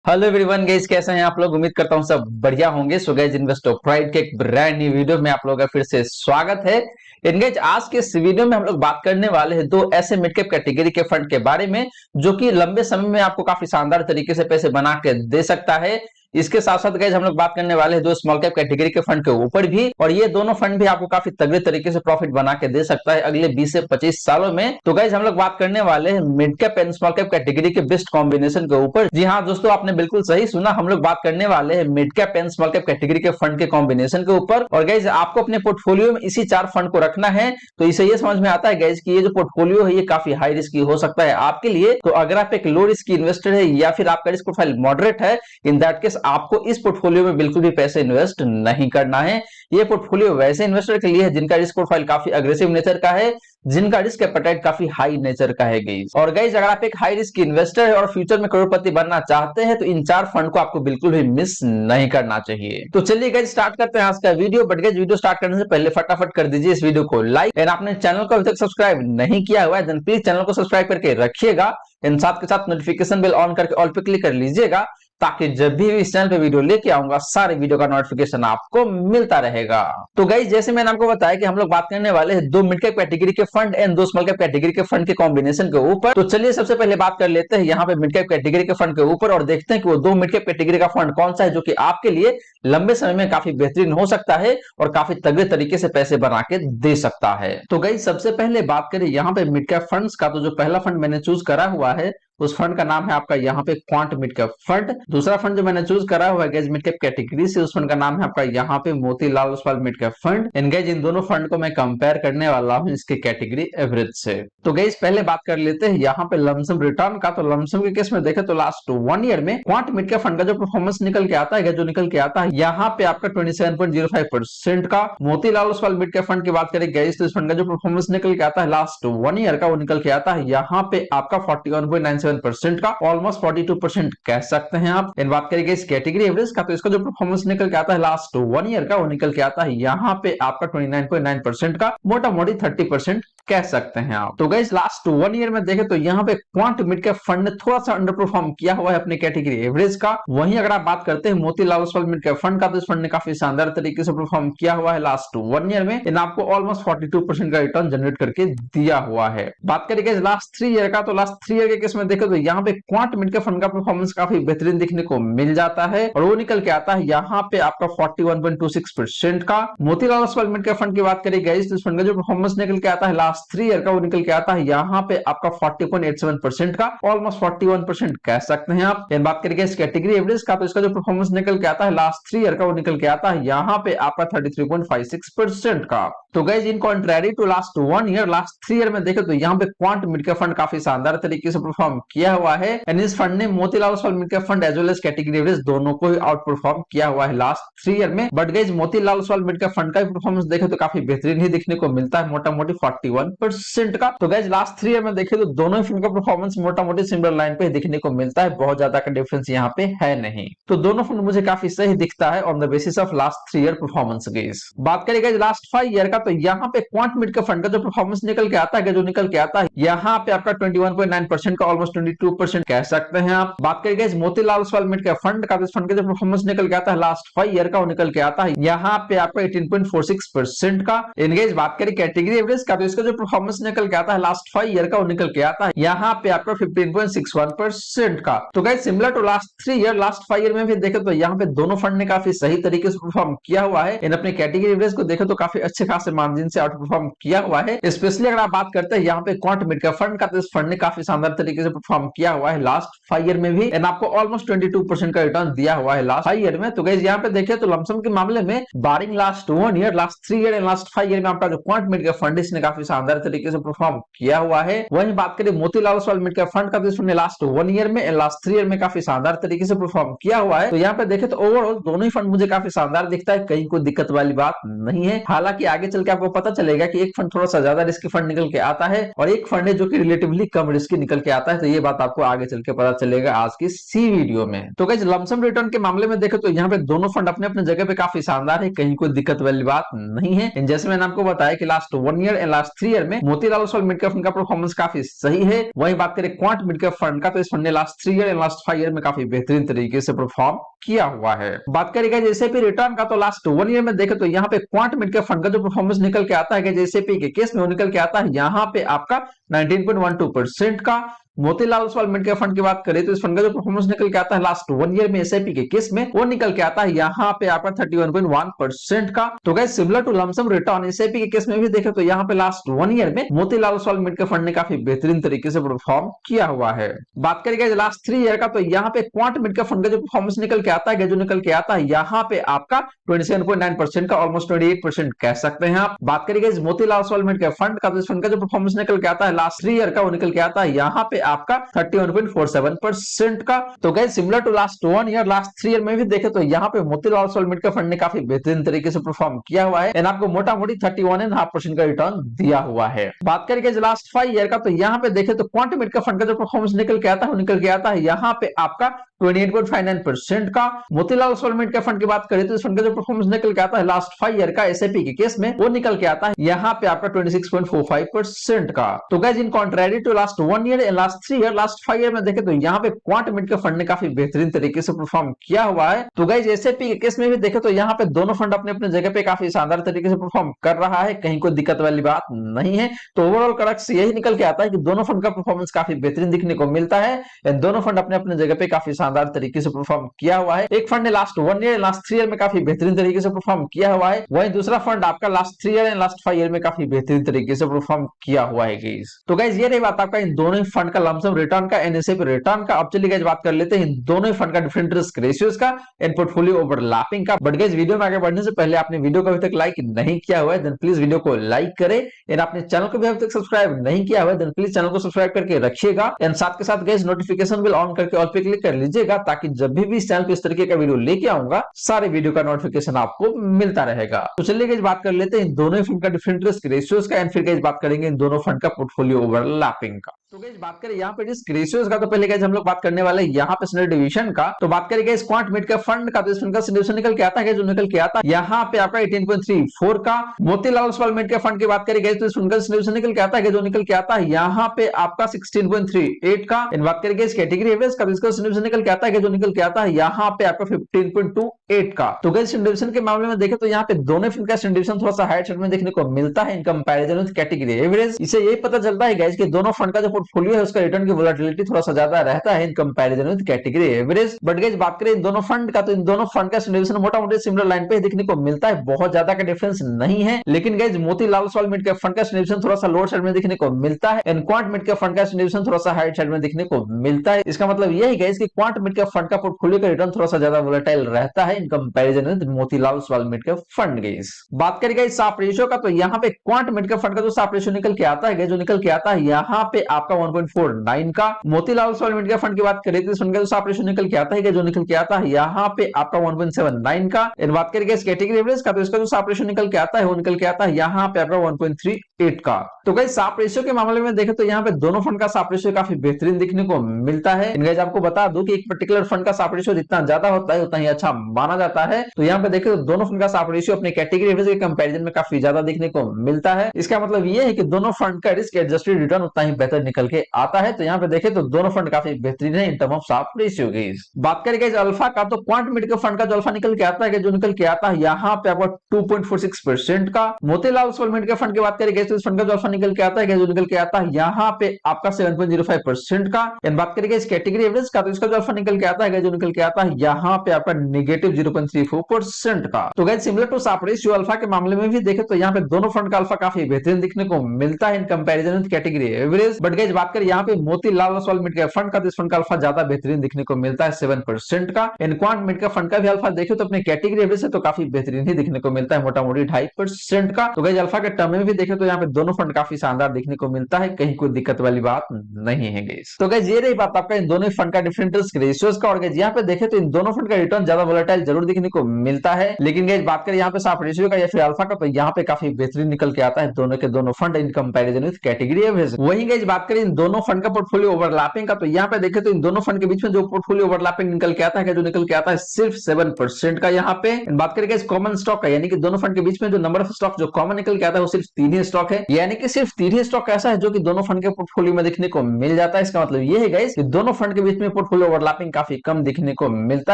Hello everyone guys, कैसे हैं आप लोग। उम्मीद करता हूं सब बढ़िया होंगे। सो गाइस, इन्वेस्टर प्राइड के एक ब्रांड न्यू वीडियो में आप लोगों का फिर से स्वागत है। इन गाइस, आज के इस वीडियो में हम लोग बात करने वाले हैं दो ऐसे मिड कैप कैटेगरी के फंड के बारे में जो कि लंबे समय में आपको काफी शानदार तरीके से पैसे बना के दे सकता है। इसके साथ साथ गाइस हम लोग बात करने वाले हैं दो स्मॉल कैप कैटेगरी के फंड के ऊपर भी, और ये दोनों फंड भी आपको काफी तगड़े तरीके से प्रॉफिट बना के दे सकता है अगले 20 से 25 सालों में। तो गाइस हम लोग बात करने वाले हैं mid cap and small cap category के बेस्ट कॉम्बिनेशन के ऊपर। जी हाँ दोस्तों, आपने बिल्कुल सही सुना, हम लोग बात करने वाले हैं mid cap and small cap category के फंड के कॉम्बिनेशन के ऊपर। और गाइस आपको अपने पोर्टफोलियो में इसी चार फंड को रखना है। तो इसे ये समझ में आता है गाइस कि ये जो पोर्टफोलियो है ये काफी हाई रिस्क हो सकता है आपके लिए। तो अगर आप एक लो रिस्क इन्वेस्टर है या फिर आपका रिस्क प्रोफाइल मॉडरेट है, इन दैट केस आपको इस पोर्टफोलियो में बिल्कुल भी पैसे इन्वेस्ट नहीं करना है। ये पोर्टफोलियो वैसे इन्वेस्टर के लिए है जिनका रिस्क प्रोफाइल काफी अग्रेसिव नेचर का है, जिनका रिस्क एपेटाइट काफी हाई नेचर का है गाइस। और गाइस अगर आप एक हाई रिस्क इन्वेस्टर है और फ्यूचर में करोड़पति बनना चाहते हैं तो इन चार फंड को आपको बिल्कुल भी मिस नहीं करना चाहिए। तो चलिए गाइस स्टार्ट करते हैं आज का video. But guys video start करने से पहले फटाफट कर दीजिए इस वीडियो को लाइक, एंड आपने चैनल को अभी तक सब्सक्राइब नहीं किया हुआ है देन प्लीज चैनल को सब्सक्राइब करके रखिएगा, एंड साथ के साथ नोटिफिकेशन बेल ऑन करके ऑल पे क्लिक कर लीजिएगा, ताकि जब भी इस चैनल पे वीडियो लेके आऊंगा सारे वीडियो का नोटिफिकेशन आपको मिलता रहेगा। तो गाइस जैसे मैंने आपको बताया कि हम लोग बात करने वाले हैं दो मिड कैप कैटेगरी के फंड एंड दो स्मॉल कैप कैटेगरी के फंड के कॉम्बिनेशन के ऊपर। तो चलिए सबसे पहले बात कर लेते हैं यहाँ पे मिड कैप कैटेगरी के फंड के ऊपर, और देखते हैं कि वो दो मिड कैप कैटेगरी का फंड कौन सा है जो कि आपके लिए लंबे समय में काफी बेहतरीन हो सकता है और काफी तगड़े तरीके से पैसे बना के दे सकता है। तो गाइस सबसे पहले बात करें यहाँ पे मिड कैप फंड्स का, तो जो पहला फंड मैंने चूज करा हुआ है उस फंड का नाम है आपका यहाँ पे क्वांट मिड कैप फंड। दूसरा फंड जो मैंने चूज करा हुआ है गाइस मिड कैप कैटेगरी से, उस फंड का नाम है आपका यहाँ पे Motilal Oswal mid cap fund. In guys in दोनों फंड को मैं कंपेयर करने वाला हूँ इसके कैटेगरी एवरेज से। तो गाइस पहले बात कर लेते हैं यहाँ पे लमसम रिटर्न का। तो लमसम के केस में देखे तो लास्ट 1 ईयर में क्वांट मिड कैप फंड का जो परफॉर्मेंस निकल के आता है, जो निकल के आता है यहाँ पे आपका 27.05% का। Motilal Oswal mid cap fund की बात करें गाइस तो इस फंड का जो परफॉर्मेंस निकल के आता है लास्ट 1 ईयर का, वो निकल के आता है यहाँ पे आपका 41.97% का, ऑलमोस्ट 42% कह सकते हैं आप। इन बात करेंगे इस कैटेगरी एवरेज का, तो इसका जो परफॉर्मेंस निकल के आता है लास्ट 1 ईयर का, वो निकल के आता है यहाँ पे आपका 29.9% का, मोटा मोटी 30% कह सकते हैं आप। तो गाइस लास्ट 1 ईयर में देखें तो यहाँ पे क्वांट मिड कैप फंड ने थोड़ा सा अंडर परफॉर्म किया हुआ है अपने कैटेगरी एवरेज का। वहीं अगर आप बात करते हैं Motilal Oswal mid cap fund का, तो इस फंड ने काफी शानदार तरीके से परफॉर्म किया हुआ है लास्ट 1 ईयर में, इन आपको ऑलमोस्ट 42% का रिटर्न जनरेट करके दिया हुआ है। बात करेंगे लास्ट 3 ईयर का, तो लास्ट 3 ईयर के केस में देखें तो यहाँ पे क्वांट मिड कैप फंड का परफॉर्मेंस काफी बेहतरीन देखने को मिल जाता है, और वो निकल के आता है यहाँ पे आपका 41.26% का। Motilal Oswal mid cap fund की बात करें गाइस तो इस फंड का जो परफॉर्मेंस निकल के आता है लास्ट 3 ईयर का, वो निकल के आता है यहाँ पे आपका 40.87% का, ऑलमोस्ट 41% कह सकते हैं आप। बात करेंगे इस कैटेगरी एवरेज का, तो इसका जो परफॉर्मेंस निकल के आता है लास्ट 3 ईयर का, वो निकल के आता है यहाँ पे आपका 33.56% का। तो guys in contrary to last 1 year, last 3 year में देखें तो यहाँ पे क्वांट मिड कैप फंड काफी शानदार तरीके से परफॉर्म किया हुआ है, एंड इस फंड ने Motilal Oswal mid cap fund as well as category average दोनों को ही आउट परफॉर्म किया हुआ है लास्ट 3 ईयर में। But guys Motilal Oswal mid cap fund का परफॉर्मेंस देखें तो काफी बेहतरीन ही देखने को मिलता है, मोटा मोटी 41% का। तो गाइस लास्ट 3 ईयर में देखें तो दोनों ही फंड का परफॉर्मेंस मोटा मोटी सिमिलर लाइन पे देखने को मिलता है, बहुत ज्यादा का डिफरेंस यहाँ पे है नहीं। तो दोनों फंड मुझे काफी सही दिखता है on the basis of last 3 year performance guys. बात करें गाइस लास्ट 5 ईयर का, तो यहाँ पे क्वांट मिड कैप फंड का जो परफॉर्मेंस निकल के आता है, जो निकल के आता है यहाँ पे आपका 21.9% का, ऑलमोस्ट 22% कह सकते हैं आप। बात करें guys Motilal Oswal mid cap fund का, तो इस फंड का जो परफॉर्मेंस निकल के आता है लास्ट 5 ईयर का, वो निकल के आता है यहाँ पे आपका 18.46% का। इन गाइस बात करें कैटेगरी एवरेज का, तो इसका जो परफॉर्मेंस निकल के आता है लास्ट 5 ईयर का, वो निकल के आता है यहाँ पे आपका 15.61% का। तो guys similar to last 3 year, last 5 year में भी देखें तो यहाँ पे दोनों फंड ने काफी सही तरीके से परफॉर्म किया हुआ है, इन अपने कैटेगरी एवरेज को देखें तो काफी अच्छे खासे मार्जिन से आउट परफॉर्म किया हुआ है। स्पेशली अगर आप बात करते हैं यहाँ पे क्वांट मिड कैप फंड का, तो इस फंड ने काफी शानदार तरीके से परफॉर्म किया हुआ है लास्ट 5 ईयर में भी, एंड आपको ऑलमोस्ट 22% का रिटर्न दिया हुआ है लास्ट 5 ईयर में। तो गाइस यहाँ पे देखें तो लमसम के मामले में barring last 1 year, last 3 year and last 5 year में आपका जो क्वांट मिड कैप फंड इसने काफी शानदार तरीके से परफॉर्म किया हुआ है। वहीं बात करें Motilal Oswal mid cap fund का, तो इस फंड ने लास्ट 1 ईयर में एंड लास्ट 3 ईयर में काफी शानदार तरीके से परफॉर्म किया हुआ है। तो यहाँ पे देखें तो ओवरऑल दोनों ही फंड मुझे काफी शानदार दिखता है, कहीं कोई दिक्कत वाली बात नहीं है। हालांकि आगे चल के आपको पता चलेगा कि एक फंड थोड़ा सा ज्यादा रिस्की फंड निकल के आता है और एक फंड है जो कि रिलेटिवली कम रिस्की निकल के आता है। तो ये बात आपको आगे चल के पता चलेगा आज की सी वीडियो में। तो गाइस लमसम रिटर्न के मामले में देखें तो यहाँ पे दोनों फंड अपने अपने जगह पे काफी शानदार है, कहीं कोई दिक्कत वाली बात नहीं है। जैसे मैंने आपको बताया कि last 1 year and last 3 year में Motilal Oswal mid cap fund का परफॉर्मेंस काफी सही है। वहीं बात करें क्वांट मिड कैप फंड का, तो इस फंड ने last 3 year and last 5 year में काफी बेहतरीन तरीके से परफॉर्म किया हुआ है। बात करेगा जैसे भी रिटर्न का, तो लास्ट 1 ईयर में देखें तो यहाँ पे क्वांट मिड कैप फंड का जो परफॉर्मेंस निकल के आता है जैसे के केस में वो निकल के आता है यहाँ पे आपका 19.12% का। Motilal Oswal mid cap fund की बात करें तो इस फंड का जो परफॉर्मेंस निकल के आता है लास्ट 1 ईयर में एसआईपी के केस में वो निकल के आता है यहाँ पे आपका 31.1% का। तो guys similar to lump sum return SIP के केस में भी देखें तो यहाँ पे लास्ट 1 ईयर में Motilal Oswal mid cap fund ने काफी बेहतरीन तरीके से परफॉर्म किया हुआ है। बात करेंगे लास्ट 3 ईयर का, तो यहाँ पे क्वांट मिड कैप फंड का जो परफॉर्मेंस निकल के आता है जो निकल के आता है यहाँ पे आपका 27.9% का, ऑलमोस्ट 28% कह सकते हैं आप। बात करेंगे Motilal Oswal mid cap fund का, तो इस फंड का जो परफॉर्मेंस निकल के आता है लास्ट 3 ईयर का वो निकल के आता है यहाँ पे आपका 31.47% का। तो guys similar to last 1 year last 3 year में भी देखे तो यहाँ पे Motilal Oswal mid cap fund ने काफी बेहतरीन तरीके से परफॉर्म किया हुआ है एंड आपको मोटा मोटी 31.5% का रिटर्न दिया हुआ है। बात करेंगे लास्ट 5 ईयर का, तो यहाँ पे देखे तो क्वांट मिड कैप फंड का जो परफॉर्मेंस निकल के आता है वो निकल के आता है यहाँ पे आपका 28.59% का। Motilal Oswal mid cap fund की बात करें तो इस फंड का जो परफॉर्मेंस निकल के आता है लास्ट 5 ईयर का एसआईपी के केस में वो निकल के आता है यहाँ पे आपका 26.45% का। तो guys in contrary to last 1 year and last 3 year last 5 year में देखे तो यहाँ पे क्वांट मिड कैप फंड ने काफी बेहतरीन तरीके से परफॉर्म किया हुआ है। तो गाइस एसआईपी के केस में भी देखे तो यहाँ पे दोनों फंड अपने अपने जगह पे काफी शानदार तरीके से परफॉर्म कर रहा है, कहीं कोई दिक्कत वाली बात नहीं है। तो ओवरऑल क्रक्स यही निकल के आता है कि दोनों फंड का परफॉर्मेंस काफी बेहतरीन दिखने को मिलता है। दोनों फंड अपने अपने जगह पे काफी शानदार तरीके से परफॉर्म किया हुआ है। एक फंड ने लास्ट 1 ईयर लास्ट 3 ईयर में काफी बेहतरीन तरीके से परफॉर्म किया हुआ है, वहीं दूसरा फंड आपका last 3 year and last 5 year में काफी बेहतरीन तरीके से परफॉर्म किया हुआ है गाइस। तो गाइस ये रही बात आपका इन दोनों ही फंड का लमसम रिटर्न का एंड एसआईपी रिटर्न का। अब चलिए गाइस बात कर लेते हैं इन दोनों ही फंड का डिफरेंट रिस्क रेशियोज का एंड पोर्टफोलियो ओवरलैपिंग का। बट गाइस वीडियो में आगे बढ़ने से पहले आपने वीडियो को अभी तक लाइक नहीं किया हुआ है देन प्लीज वीडियो को लाइक करें एंड आपने चैनल को भी अभी तक सब्सक्राइब नहीं किया हुआ है देन प्लीज चैनल को सब्सक्राइब करके रखिएगा एंड साथ के साथ गाइस नोटिफिकेशन बिल ऑन करके ऑल पे क्लिक कर लीजिएगा ताकि जब भी इस चैनल पे इस तरीके का वीडियो लेके आऊंगा सारे वीडियो का नोटिफिकेशन आपको मिलता रहेगा। तो चलिए गाइस बात कर लेते हैं इन दोनों फंड का डिफरेंट रिस्क रेशियोज का एंड फिर गाइस बात करेंगे इन दोनों फंड का पोर्टफोलियो ओवरलैपिंग का। तो गाइस बात करें यहाँ पे रिस्क रेशियोज का, तो पहले गाइस हम लोग बात करने वाले यहाँ पे स्टैंडर्ड डिवीजन का। तो बात करेंगे इस क्वांट मिड कैप फंड का, तो इस फंड का डिवीजन निकल के आता है जो निकल के आता है यहाँ पे आपका 18.34 का। Motilal Oswal mid cap fund की बात करेंगे तो इस फंड का डिवीजन निकल के आता है जो निकल के आता है यहाँ पे आपका 16.38 का। इन बात करेंगे इस कैटेगरी एवरेज का, इसका डिवीजन निकल के आता है जो निकल के आता है यहाँ पे आपका 15.28 का। तो गाइस डिवीजन के मामले में देखें तो यहाँ पे दोनों फंड का डिवीजन थोड़ा सा हायर साइड में देखने को मिलता है in comparison with category average. इससे यही पता चलता है गाइस कि दोनों फंड का जो पोर्टफोलियो है उसका रिटर्न की वोलेटिलिटी थोड़ा सा ज्यादा रहता है in comparison with category average. But guys बात करें इन दोनों फंड का, तो इन दोनों फंड का डिवीजन मोटा-मोटी सिमिलर लाइन पे देखने को मिलता है, बहुत ज्यादा का डिफरेंस नहीं है। लेकिन guys Motilal Oswal mid cap fund का डिवीजन थोड़ा सा लोअर साइड में देखने को मिलता है and quant mid cap fund का डिवीजन थोड़ा सा हायर साइड में देखने को मिलता है। इसका मतलब यह है गाइस कि क्वांट मिड कैप फंड का पोर्टफोलियो का रिटर्न थोड़ा सा ज्यादा वोलेटाइल रहता है in comparison with Motilal Oswal mid cap fund guys. बात करें गाइस साफ रेशियो का, तो यहाँ पे क्वांट मिड कैप फंड का जो साफ रेशियो निकल के आता है जो निकल के आता है यहाँ पे आपका 1.49 का। Motilal Oswal mid cap fund की बात करें तो इस फंड का जो साफ रेशियो निकल के आता है जो निकल के आता है यहाँ पे आपका 1.79 का। इन बात करेंगे इस कैटेगरी एवरेज का, तो इसका जो साफ रेशियो निकल के आता है वो निकल के आता है यहाँ पे आपका 1.38 का। तो गाइस साफ रेशियो के मामले में देखें तो यहाँ पे दोनों फंड का साफ रेशियो काफी बेहतरीन दिखने को मिलता है। गाइस आपको बता दूं कि एक पर्टिकुलर फंड का साफ रेशियो जितना ज्यादा होता है उतना ही अच्छा माना जाता है। तो यहाँ पे देखें तो दोनों फंड का साफ रेशियो अपने कैटेगरी एवरेज के कंपैरिजन में काफी ज्यादा देखने को मिलता है। इसका मतलब ये है कि दोनों फंड का रिस्क एडजस्टेड रिटर्न उतना ही बेहतर निकल के आता है। तो यहाँ पे देखें तो दोनों फंड काफी बेहतरीन है इन टर्म ऑफ साफ रेशियो गाइस। बात करेंगे इस अल्फा का, तो क्वांट मिड कैप फंड का जो अल्फा निकल के आता है जो निकल के आता है यहाँ पे आपका 2.46% का। Motilal Oswal mid cap fund की बात करेंगे तो इस फंड का जो अल्फा निकल के आता है जो निकल के आता है यहाँ पे आपका 7.05% का। बात करेंगे इस कैटेगरी एवरेज का, तो इसका जो अल्फा निकल के आता है जो निकल के आता है यहाँ पे आपका -0.34% का। तो गाइस सिमिलर टू साफ रेशियो अल्फा के मामले में भी देखें तो यहाँ पे दोनों फंड का अल्फा काफी बेहतरीन दिखने को मिलता है in comparison with category average. But guys बात करें यहाँ पे Motilal Oswal mid cap fund का, तो इस फंड का अल्फा ज्यादा बेहतरीन दिखने को मिलता है 7% का। इन क्वांट मिड कैप फंड का भी अल्फा देखे तो अपने कैटेगरी एवरेज से तो काफी बेहतरीन ही दिखने को मिलता है, मोटा मोटी 2.5% का। तो गाइस अल्फा के टर्म में भी देखे तो यहाँ पे दोनों फंड काफी शानदार दिखने को मिलता है, कहीं कोई दिक्कत वाली बात नहीं है गाइस। तो गाइस ये रही बात आपका इन दोनों फंड का डिफरेंट रिस्क रेशियोज का। और गाइस यहाँ पे देखे तो इन दोनों फंड का रिटर्न ज्यादा वोलेटाइल जरूर दिखने को मिलता है, लेकिन गाइस बात करें यहाँ पे साफ रेशियो का या फिर अल्फा का, तो यहाँ पे काफी बेहतरीन निकल के आता है दोनों के दोनों fund in comparison with category average. वहीं गाइस बात करें इन दोनों फंड का पोर्टफोलियो ओवरलैपिंग का, तो यहाँ पे देखें तो इन दोनों फंड के बीच में जो पोर्टफोलियो ओवरलैपिंग निकल के आता है, जो निकल के आता है सिर्फ 7% का। यहाँ पे बात करेंगे कॉमन स्टॉक का, यानी कि दोनों फंड के बीच में जो नंबर ऑफ स्टॉक जो कॉमन निकल के आता है वो सिर्फ 3 ही स्टॉक है, यानी कि सिर्फ 3 ही स्टॉक ऐसा है जो कि दोनों फंड के पोर्टफोलियो में देखने को मिल जाता है। इसका मतलब ये है गाइस कि दोनों फंड के बीच में पोर्टफोलियो ओवरलैपिंग काफी कम देखने को मिलता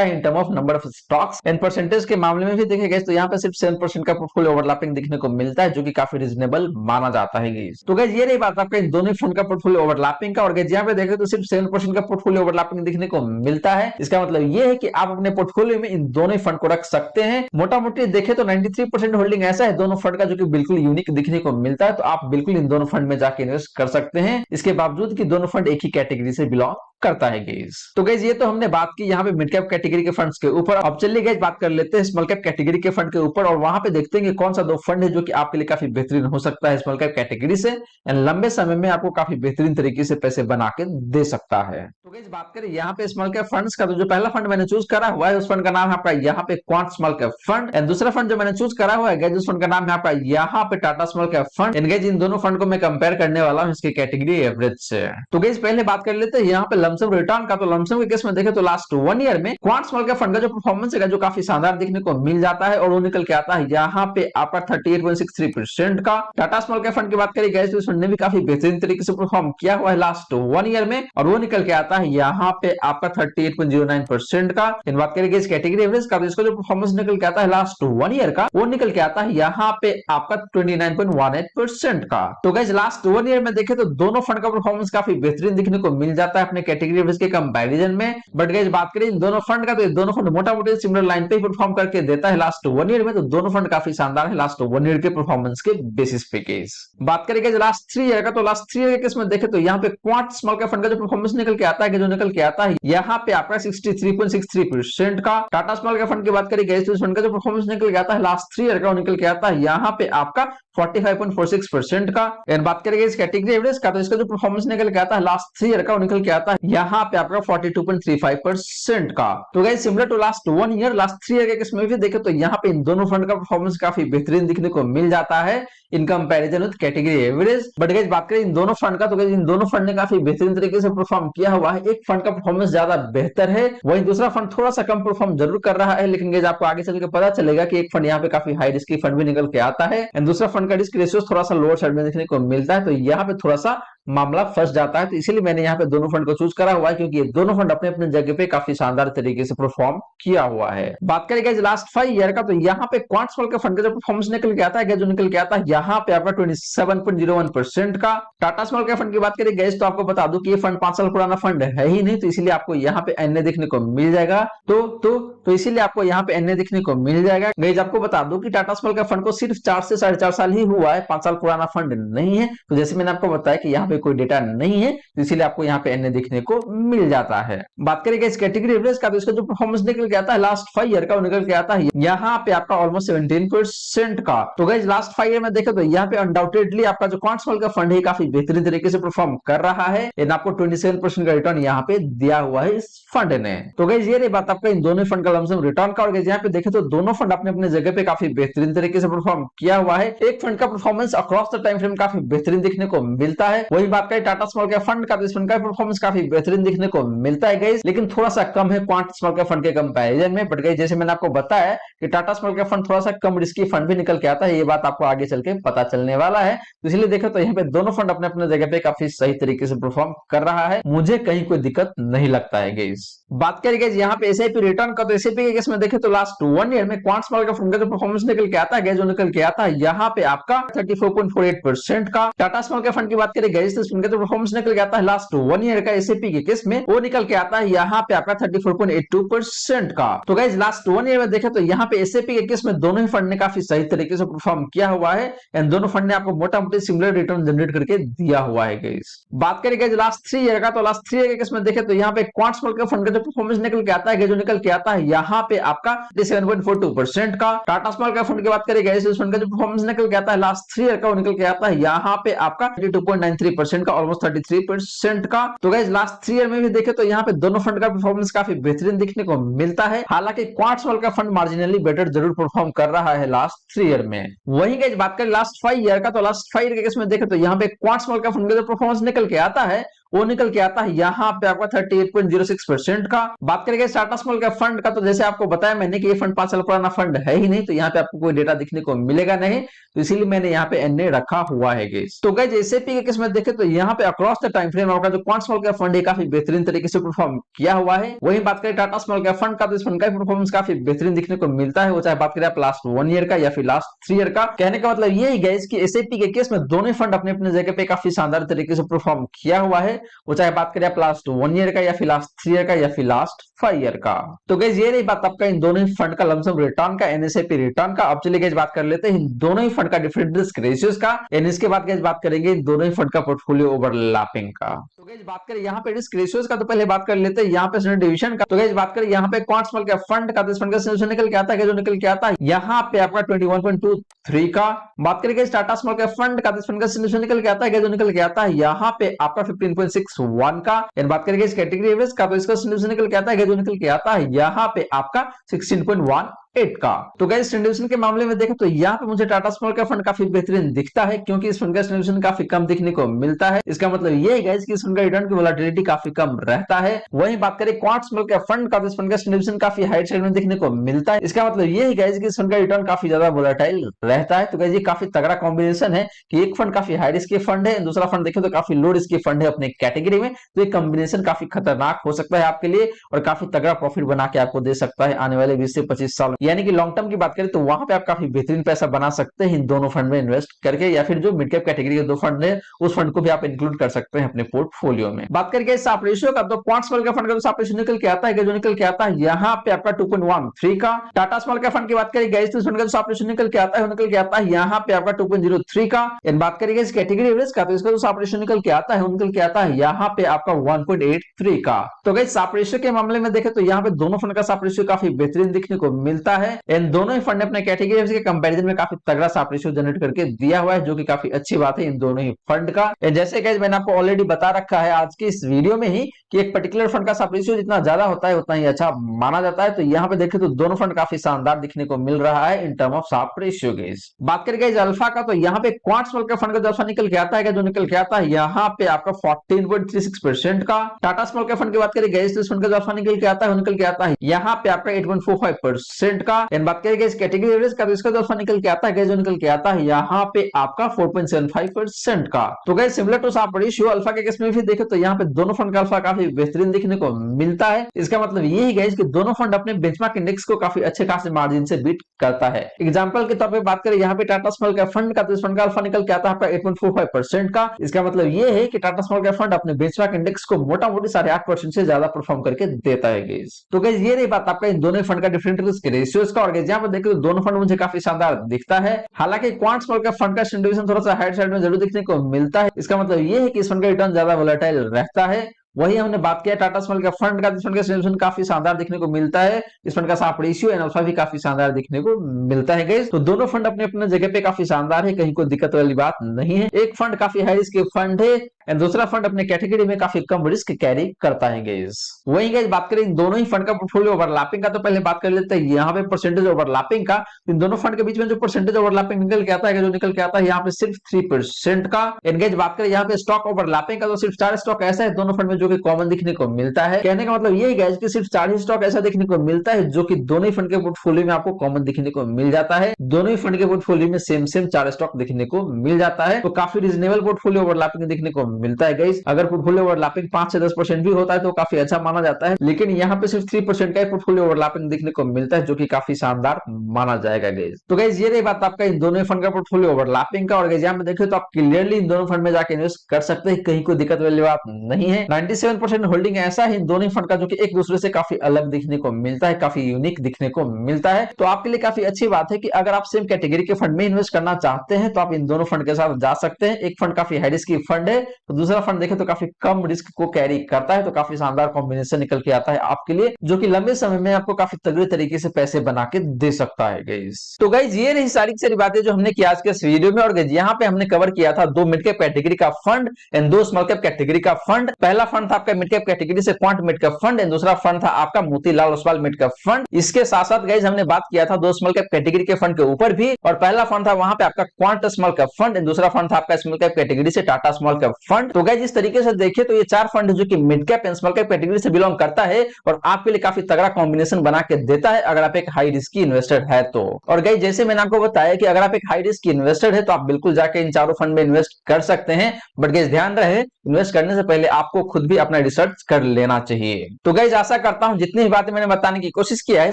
है in term of number of stocks. And percentage के मामले में भी देखें गाइस तो यहाँ पे सिर्फ 7% का पोर्टफोलियो ओवरलैपिंग देखने को मिलता है, जो कि काफी रीजनेबल माना जाता है गाइस। तो गाइस ये रही बात आपका इन दोनों फंड का पोर्टफोलियो ओवरलैपिंग का। और गाइस यहाँ पे देखें तो सिर्फ 7% का पोर्टफोलियो ओवरलैपिंग देखने को मिलता है। इसका मतलब ये है कि आप अपने पोर्टफोलियो में इन दोनों फंड को रख सकते हैं। मोटा मोटी देखें तो 93% होल्डिंग ऐसा है दोनों फंड का जो कि बिल्कुल यूनिक दिखने को मिलता है, तो आप बिल्कुल इन दोनों फंड में जाके इन्वेस्ट कर सकते हैं, इसके बावजूद कि दोनों फंड एक ही कैटेगरी से बिलोंग करता है गाइस। तो गाइस ये तो हमने बात की यहाँ पे मिड कैप कैटेगरी के फंड्स के ऊपर। अब चलिए गाइस बात कर लेते हैं स्मॉल कैप कैटेगरी के फंड के ऊपर, और वहां पे देखते हैं कि कौन सा दो फंड है जो कि आपके लिए काफी बेहतरीन हो सकता है स्मॉल कैप कैटेगरी से, एंड लंबे समय में आपको काफी बेहतरीन तरीके से पैसे बना के दे सकता है। तो गाइस बात करें यहाँ पे स्मॉल कैप फंड्स का, तो जो पहला फंड मैंने चूज करा हुआ है उस फंड का नाम है आपका यहाँ पे quant small cap fund, and दूसरा फंड जो मैंने चूज करा हुआ है गाइस उस फंड का नाम है आपका यहाँ पे Tata small cap fund. And guys in दोनों फंड को मैं कंपेयर करने वाला हूँ इसकी कैटेगरी एवरेज से। तो गाइस पहले बात कर लेते हैं यहाँ पे लमसम रिटर्न का। तो लमसम के केस में देखें तो लास्ट 1 ईयर में क्वांट स्मॉल कैप फंड का जो परफॉर्मेंस है जो काफी शानदार देखने को मिल जाता है, और वो निकल के आता है यहाँ पे आपका 38.63% का। टाटा स्मॉल कैप फंड की बात करें गाइस तो इस फंड ने भी काफी बेहतरीन तरीके से परफॉर्म किया हुआ है लास्ट 1 ईयर में, और वो निकल के आता है यहाँ पे आपका 38.09% का। इन बात करेंगे इस कैटेगरी एवरेज का, तो इसका जो परफॉर्मेंस निकल के आता है लास्ट 1 ईयर का वो निकल के आता है यहाँ पे आपका 29.18% का। तो गाइस लास्ट 1 ईयर में देखें तो दोनों फंड का परफॉर्मेंस काफी बेहतरीन देखने को मिल जाता है अपने कैटेगरी एवरेज के कंपैरिजन में। बट गाइस बात करें इन दोनों फंड का, तो दोनों फंड मोटा मोटी सिमिलर लाइन पे ही परफॉर्म करके देता है लास्ट 1 ईयर में, तो दोनों फंड काफी शानदार है लास्ट 1 ईयर के परफॉर्मेंस के बेसिस पे केस। बात करेंगे लास्ट 3 ईयर का, तो लास्ट 3 ईयर के केस में देखें तो यहाँ पे क्वांट स्मॉल कैप फंड का जो परफॉर्मेंस निकल के आता है जो निकल के आता है यहाँ पे आपका 63.63% का। टाटा स्मॉल कैप फंड की बात करें गाइस तो इस फंड का जो परफॉर्मेंस निकल के आता है लास्ट 3 ईयर का वो निकल के आता है यहाँ पे आपका 45.46% का। एंड बात करेंगे इस कैटेगरी एवरेज का, तो इसका जो परफॉर्मेंस निकल के आता है लास्ट 3 ईयर का वो निकल के आता है यहाँ पे आपका 42.35% का। तो guys similar to last 1 year last 3 year के केस में भी देखें तो यहाँ पे इन दोनों फंड का परफॉर्मेंस काफी बेहतरीन दिखने को मिल जाता है in comparison with category average. But guys बात करें इन दोनों फंड का, तो गाइस इन दोनों फंड ने काफी बेहतरीन तरीके से परफॉर्म किया हुआ है। एक फंड का परफॉर्मेंस ज्यादा बेहतर है, वहीं दूसरा फंड थोड़ा सा कम परफॉर्म जरूर कर रहा है, लेकिन गाइस आपको आगे चल के पता चलेगा कि एक फंड यहाँ पे काफी हाई रिस्क फंड भी निकल के आता है, एंड दूसरा फंड का रिस्क रेशियो थोड़ा सा लोअर साइड में देखने को मिलता है, तो यहाँ पे थोड़ा सा मामला फंस जाता है। तो इसीलिए मैंने यहाँ पे दोनों फंड को चूज करा हुआ है, क्योंकि ये दोनों फंड अपने अपने जगह पे काफी शानदार तरीके से परफॉर्म किया हुआ है। बात करेंगे लास्ट 5 ईयर का, तो यहाँ पे क्वांट स्मॉल कैप फंड का जो परफॉर्मेंस निकल के आता है जो निकल के आता है यहाँ पे आपका 27.01% का। टाटा स्मॉल कैप फंड की बात करें गाइस तो आपको बता दूं कि ये फंड 5 साल पुराना फंड है ही नहीं, तो इसीलिए आपको यहाँ पे एनए देखने को मिल जाएगा। तो इसीलिए आपको यहाँ पे एनए देखने को मिल जाएगा। गाइस आपको बता दूं कि टाटा स्मॉल कैप फंड को सिर्फ 4 से 4.5 साल ही हुआ है, 5 साल पुराना फंड नहीं है। तो जैसे मैंने आपको बताया कि यहाँ पे कोई डेटा नहीं है, तो इसीलिए आपको यहाँ पे एनए देखने को मिल जाता है। बात करेंगे इस कैटेगरी एवरेज का, तो इसका जो परफॉर्मेंस निकल के आता है लास्ट 5 ईयर का वो निकल के आता है यहाँ पे आपका ऑलमोस्ट 17% का। तो गाइस लास्ट 5 ईयर में देखें तो यहाँ पे अनडाउटेडली आपका जो क्वांट स्मॉल कैप फंड है काफी बेहतरीन तरीके से परफॉर्म कर रहा है, एंड आपको 27% का रिटर्न यहाँ पे दिया हुआ है इस फंड ने। तो गाइस ये रही बात आपका इन दोनों फंड का लमसम रिटर्न का। और गाइस यहाँ पे देखें तो दोनों फंड अपने अपने जगह पे काफी बेहतरीन तरीके से परफॉर्म किया हुआ है। एक फंड का performance across the time frame काफी बेहतरीन देखने को मिलता है, वही बात करें टाटा स्मॉल कैप फंड का, तो इस फंड का परफॉर्मेंस काफी बेहतरीन देखने को मिलता है गाइस, लेकिन थोड़ा सा कम है क्वांट स्मॉल कैप फंड के कंपैरिजन में। बट गाइस जैसे मैंने आपको बताया कि टाटा स्मॉल कैप फंड थोड़ा सा कम रिस्की फंड भी निकल के आता है, ये बात आपको आगे चल के पता चलने वाला है। तो इसलिए देखो तो यहाँ पे दोनों फंड अपने अपने जगह पे काफी सही तरीके से परफॉर्म कर रहा है, मुझे कहीं कोई दिक्कत नहीं लगता है गाइस। बात करें गाइस यहाँ पे एसआईपी रिटर्न का, तो एसआईपी के केस में देखें तो लास्ट 1 ईयर में क्वांट स्मॉल कैप फंड का जो परफॉर्मेंस निकल के आता है जो निकल के आता है यहाँ पे आपका 34.48% का। टाटा स्मॉल कैप फंड की बात करें गाइस तो इसका जो परफॉर्मेंस निकल के आता है लास्ट 1 ईयर का एसआईपी के केस में वो निकल के आता है यहाँ पे आपका 34.82% का। तो गाइस लास्ट 1 ईयर में देखें तो यहाँ पे एसआईपी के केस में दोनों ही फंड ने काफी सही तरीके से परफॉर्म किया हुआ है, एंड दोनों फंड ने आपको मोटा मोटी सिमिलर रिटर्न जनरेट करके दिया हुआ है गाइस। बात करें गाइस लास्ट 3 ईयर का, तो लास्ट 3 ईयर के केस में देखें तो यहाँ पे क्वांट स्मॉल कैप फंड का जो परफॉर्मेंस निकल के आता है जो निकल के आता है यहाँ पे आपका 37.42% का। टाटा स्मॉल कैप फंड की बात करें गाइस इस फंड का जो परफॉर्मेंस निकल के आता है लास्ट 3 ईयर का वो निकल के आता है यहाँ पे आपका 22.93% 30% का, ऑलमोस्ट 33% का। तो गाइस लास्ट 3 ईयर में भी देखे तो यहाँ पे दोनों फंड का परफॉर्मेंस काफी बेहतरीन देखने को मिलता है। हालांकि क्वांट स्मॉल का फंड मार्जिनली बेटर जरूर परफॉर्म कर रहा है लास्ट 3 ईयर में। वहीं गाइस बात करें लास्ट 5 ईयर का, तो लास्ट 5 ईयर के केस में देखे तो यहाँ पे क्वांट स्मॉल का फंड का जो परफॉर्मेंस निकल के आता है वो निकल के आता है यहाँ पे आपका 38.06% का। बात करेंगे टाटा स्मॉल का फंड का, तो जैसे आपको बताया मैंने कि ये फंड 5 साल पुराना फंड है ही नहीं, तो यहाँ पे आपको कोई डेटा दिखने को मिलेगा नहीं, तो इसीलिए मैंने यहाँ पे एनए रखा हुआ है गाइस। तो गाइस एसआईपी के केस में देखे तो यहाँ पे अक्रॉस द टाइम फ्रेम आपका जो क्वांट स्मॉल का फंड है काफी बेहतरीन तरीके से परफॉर्म किया हुआ है। वहीं बात करें टाटा स्मॉल का फंड का, तो इस फंड का परफॉर्मेंस काफी बेहतरीन दिखने को मिलता है, वो चाहे बात करें आप लास्ट 1 ईयर का या फिर लास्ट 3 ईयर का। कहने का मतलब ये ही गाइस कि एसआईपी के केस में दोनों फंड अपने अपने जगह पे काफी शानदार तरीके से परफॉर्म किया हुआ है, वो चाहे बात करें आप लास्ट 1 ईयर का या फिर लास्ट 3 ईयर का या फिर लास्ट 5 ईयर का। तो गाइस ये रही बात आपका इन दोनों ही फंड का लमसम रिटर्न का, एनएसआईपी रिटर्न का। अब चलिए गाइस बात कर लेते हैं इन दोनों ही फंड का डिफरेंट रिस्क रेशियोज का, एंड इसके बाद गाइस बात करेंगे इन दोनों ही फंड का पोर्टफोलियो ओवरलैपिंग का। तो गाइस बात करें यहाँ पे रिस्क रेशियोज का, तो पहले बात कर लेते हैं यहाँ पे स्टैंडर्ड डिवीजन का। तो गाइस बात करें यहाँ पे क्वांट स्मॉल का फंड का, तो इस फंड का सॉल्यूशन निकल के आता है, जो निकल के आता है यहाँ पे आपका 21.23 का। बात करेंगे टाटा स्मॉल का फंड का, तो इस फंड का सॉल्यूशन निकल के आता है, जो निकल के आता है यहाँ पे आपका 15.61 का। एंड बात करेंगे इस कैटेगरी एवरेज का, तो इसका सॉल्यूशन निकल के आता है, जो निकल के आता है यहाँ पे आपका 16.18 का। तो गाइस डिस्ट्रीब्यूशन के मामले में देखें तो यहाँ पे मुझे टाटा स्मॉल का फंड काफी बेहतरीन दिखता है, क्योंकि इस फंड का डिस्ट्रीब्यूशन काफी कम दिखने को मिलता है। इसका मतलब ये है गाइस कि इस फंड का रिटर्न की वोलेटिलिटी काफी कम रहता है। वहीं बात करें क्वांट स्मॉल का फंड का, तो इस फंड का डिस्ट्रीब्यूशन काफी हाई साइड में देखने को मिलता है। इसका मतलब ये है गाइस कि इस फंड का रिटर्न काफी ज्यादा वोलेटाइल रहता है। तो गाइस ये काफी तगड़ा कॉम्बिनेशन है कि एक फंड काफी हाई रिस्क फंड है, दूसरा फंड देखें तो काफी लो रिस्क फंड है अपने कैटेगरी में। तो ये कॉम्बिनेशन काफी खतरनाक हो सकता है आपके लिए और काफी तगड़ा प्रॉफिट बना के आपको दे सकता है आने वाले 20 से 25 साल, यानी कि लॉन्ग टर्म की बात करें तो वहां पे आप काफी बेहतरीन पैसा बना सकते हैं इन दोनों फंड में इन्वेस्ट करके, या फिर जो मिड कैप कैटेगरी के दो फंड है उस फंड को भी आप इंक्लूड कर सकते हैं अपने पोर्टफोलियो में। बात करके साप रेशियो का, तो क्वांट स्मॉल का फंड का जो साप रेशियो निकल के आता है, जो निकल के आता है यहाँ पे आपका 2.13 का। टाटा स्मॉल का फंड की बात करें गाइस, तो इस फंड का जो साप रेशियो निकल के आता है, निकल के आता है यहाँ पे आपका 2.03 का। एंड बात करेंगे इस कैटेगरी एवरेज का, तो इसका जो साप रेशियो निकल के आता है, निकल के आता है यहाँ पे आपका 1.83 का। तो गाइस साप रेशियो के मामले में देखें तो यहाँ पे दोनों फंड का साप रेशियो काफी बेहतरीन दिखने को मिलता है। एंड दोनों ही फंड अपने कैटेगरी के कंपैरिजन में काफी तगड़ा साप रेशियो जनरेट करके दिया हुआ है, जो कि काफी अच्छी बात है इन दोनों ही फंड का। जैसे गाइस मैंने आपको ऑलरेडी बता रखा है आज की इस वीडियो में ही कि एक पर्टिकुलर फंड का साप रेशियो जितना ज्यादा होता है उतना ही अच्छा माना जाता है। तो यहाँ पे देखें तो दोनों फंड काफी शानदार दिखने को मिल रहा है in term of Sharpe ratio guys. बात करें गाइस अल्फा का, तो यहाँ पे क्वांट स्मॉल का फंड का जो अल्फा निकल के आता है, जो निकल के आता है यहाँ पे आपका 14.36% का। टाटा स्मॉल के फंड की बात करें गाइस, तो इस फंड का जो अल्फा निकल के आता है, निकल के आता है यहाँ पे आपका 8.45% का। एंड बात करें गाइस कैटेगरी एवरेज का, तो इसका जो अल्फा निकल के आता है, जो निकल के आता है यहाँ पे आपका 4.75% का। तो guys similar to Sharpe ratio alpha के केस में भी देखें तो यहाँ पे दोनों फंड का अल्फा काफी बेहतरीन दिखने को मिलता है। इसका मतलब ये ही गाइस कि दोनों फंड अपने बेंचमार्क इंडेक्स को काफी अच्छे खासे मार्जिन से बीट करता है। एग्जांपल के तौर पे बात करें यहाँ पे टाटा स्मॉल का फंड का, तो इस फंड का अल्फा निकल के आता है आपका 8.45% का। इसका मतलब ये है कि टाटा स्मॉल का फंड अपने बेंचमार्क इंडेक्स को मोटा मोटी 8.5% से ज्यादा परफॉर्म करके देता है गाइस। तो गाइस ये रही बात आपका इन दोनों फंड का डिफरेंट रिस्क रेशियोज का। और गाइस यहाँ पे देखें तो दोनों फंड मुझे काफी शानदार दिखता है। हालांकि क्वांट स्मॉल का फंड का डिस्ट्रीब्यूशन थोड़ा सा हाइट साइड में जरूर देखने को मिलता है। इसका मतलब ये है कि इस फंड का रिटर्न ज्यादा वोलेटाइल रहता है। वही हमने बात किया टाटा स्मॉल का फंड का, इस फंड का डिस्ट्रीब्यूशन काफी शानदार देखने को मिलता है। इस फंड का साप रेशियो एंड अल्फा भी काफी शानदार देखने को मिलता है गाइस। तो दोनों फंड अपने अपने जगह पे काफी शानदार है, कहीं कोई दिक्कत वाली बात नहीं है। एक फंड काफी हाई रिस्क फंड है एंड दूसरा फंड अपने कैटेगरी में काफी कम रिस्क कैरी करता है गाइस। वही गाइस बात करें इन दोनों ही फंड का पोर्टफोलियो ओवरलैपिंग का, तो पहले बात कर लेते हैं यहाँ पे परसेंटेज ओवरलैपिंग का। इन दोनों फंड के बीच में जो परसेंटेज ओवरलैपिंग निकल के आता है, जो निकल के आता है यहाँ पे सिर्फ 3% का। एंड बात करें यहाँ पे स्टॉक ओवरलैपिंग का, तो सिर्फ 4 स्टॉक ऐसा है दोनों फंड में जो कि कॉमन दिखने को मिलता है। कहने का मतलब ये गाइस कि सिर्फ 4 ही स्टॉक ऐसा देखने को मिलता है जो कि दोनों ही फंड के पोर्टफोलियो में आपको कॉमन दिखने को मिल जाता है। दोनों ही फंड के पोर्टफोलियो में सेम 4 स्टॉक देखने को मिल जाता है। तो काफी रीजनेबल पोर्टफोलियो ओवरलैपिंग देखने को मिलता है गाइस। अगर पोर्टफोलियो ओवरलैपिंग 5 से 10% भी होता है तो काफी अच्छा माना जाता है, लेकिन यहाँ पे सिर्फ 3% का पोर्टफोलियो ओवरलैपिंग देखने को मिलता है, जो कि काफी शानदार माना जाएगा गाइस। तो गाइस ये रही बात आपका इन दोनों फंड का पोर्टफोलियो ओवरलैपिंग का। और गाइस यहाँ पे देखिए तो आप क्लियरली इन दोनों फंड में जाके इन्वेस्ट कर सकते हैं, कहीं कोई दिक्कत वाली बात नहीं है। 97% होल्डिंग ऐसा है इन दोनों फंड का जो कि एक दूसरे से काफी अलग दिखने को मिलता है, काफी यूनिक दिखने को मिलता है। तो आपके लिए काफी अच्छी बात है कि अगर आप सेम कैटेगरी के फंड में इन्वेस्ट करना चाहते हैं तो आप इन दोनों फंड के साथ जा सकते हैं। एक फंड काफी हाई रिस्क की फंड है, तो दूसरा फंड देखें तो काफी कम रिस्क को कैरी करता है। तो काफी शानदार कॉम्बिनेशन निकल के आता है आपके लिए, जो कि लंबे समय में आपको काफी तगड़े तरीके से पैसे बना के दे सकता है गाइस। तो गाइस ये रही सारी बातें जो हमने की आज के इस वीडियो में। और गाइस यहाँ पे हमने कवर किया था दो मिड कैप कैटेगरी का फंड एंड दो स्मॉल कैप कैटेगरी का फंड। पहला फंड था आपका मिड कैप कैटेगरी से quant mid cap fund and दूसरा फंड था आपका Motilal Oswal mid cap fund. इसके साथ साथ गाइस हमने बात किया था दो स्मॉल कैप कैटेगरी के फंड के ऊपर भी, और पहला फंड था वहां पे आपका quant small cap fund and दूसरा फंड था आपका स्मॉल कैप कैटेगरी से टाटा स्मॉल कैप फंड। तो गाइस इस तरीके से देखिए तो ये चार फंड जो कि mid cap and small cap category से बिलोंग करता है और आपके लिए काफी तगड़ा कॉम्बिनेशन बना के देता है अगर आप एक हाई रिस्क की इन्वेस्टर है तो। और गाइस जैसे मैंने आपको बताया कि अगर आप एक हाई रिस्क की इन्वेस्टर है तो आप बिल्कुल जाके इन चारों फंड में इन्वेस्ट कर सकते हैं, बट गाइस ध्यान रहे इन्वेस्ट करने से पहले आपको खुद भी अपना रिसर्च कर लेना चाहिए। तो गाइस आशा करता हूं जितनी भी बातें मैंने बताने की कोशिश किया है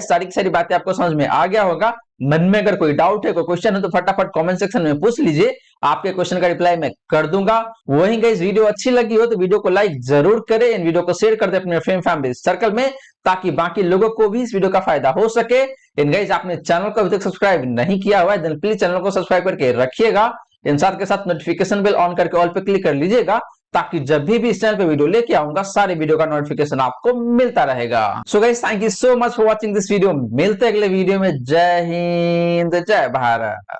सारी की सारी बातें आपको समझ में आ गया होगा। मन में अगर कोई डाउट है, कोई क्वेश्चन है तो फटाफट कमेंट सेक्शन में पूछ लीजिए, आपके क्वेश्चन का रिप्लाई मैं कर दूंगा। वहीं गाइस वीडियो अच्छी लगी हो तो वीडियो को लाइक जरूर करें, इन वीडियो को शेयर कर दे अपने फ्रेंड फैमिली सर्कल में, ताकि बाकी लोगों को भी इस वीडियो का फायदा हो सके। इन गाइस आपने चैनल को अभी तक सब्सक्राइब नहीं किया हुआ है देन प्लीज चैनल को सब्सक्राइब करके रखिएगा। इन साथ के साथ नोटिफिकेशन बेल ऑन करके ऑल पे क्लिक कर लीजिएगा, ताकि जब भी इस चैनल पे वीडियो लेके आऊंगा सारे वीडियो का नोटिफिकेशन आपको मिलता रहेगा। So guys thank you so much for watching this video. मिलते हैं अगले वीडियो में। जय हिंद जय भारत।